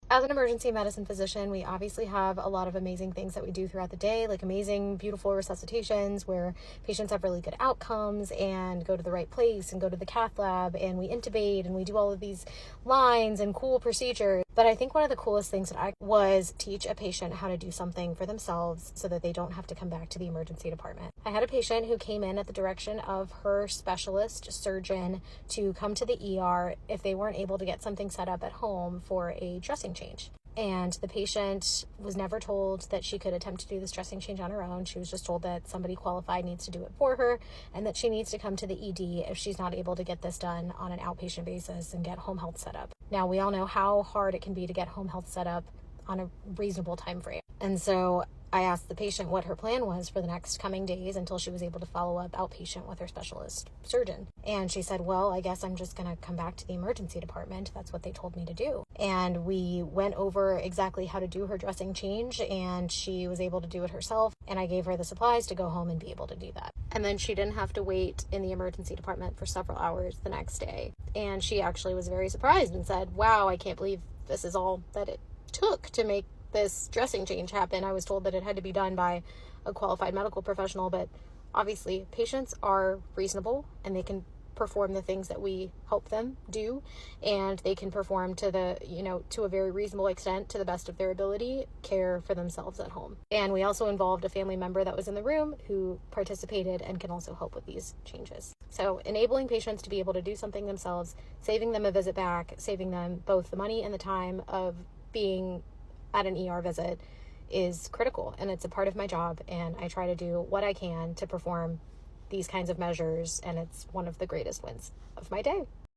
As an emergency medicine physician, we obviously have a lot of amazing things that we do throughout the day, like amazing, beautiful resuscitations where patients have really good outcomes and go to the right place and go to the cath lab, and we intubate and we do all of these lines and cool procedures. But I think one of the coolest things that I was teach a patient how to do something for themselves so that they don't have to come back to the emergency department. I had a patient who came in at the direction of her specialist surgeon to come to the ER if they weren't able to get something set up at home for a dressing change. And the patient was never told that she could attempt to do this dressing change on her own. She was just told that somebody qualified needs to do it for her and that she needs to come to the ED if she's not able to get this done on an outpatient basis and get home health set up. Now, we all know how hard it can be to get home health set up on a reasonable time frame. And so I asked the patient what her plan was for the next coming days until she was able to follow up outpatient with her specialist surgeon. And she said, well, I guess I'm just going to come back to the emergency department. That's what they told me to do. And we went over exactly how to do her dressing change, and she was able to do it herself. And I gave her the supplies to go home and be able to do that. And then she didn't have to wait in the emergency department for several hours the next day. And she actually was very surprised and said, wow, I can't believe this is all that it took to make this dressing change happen. I was told that it had to be done by a qualified medical professional, but obviously patients are reasonable and they can perform the things that we help them do, and they can perform to a very reasonable extent, to the best of their ability, care for themselves at home. And we also involved a family member that was in the room who participated and can also help with these changes. So enabling patients to be able to do something themselves, saving them a visit back, saving them both the money and the time of being at an ER visit is critical, and it's a part of my job, and I try to do what I can to perform these kinds of measures, and it's one of the greatest wins of my day.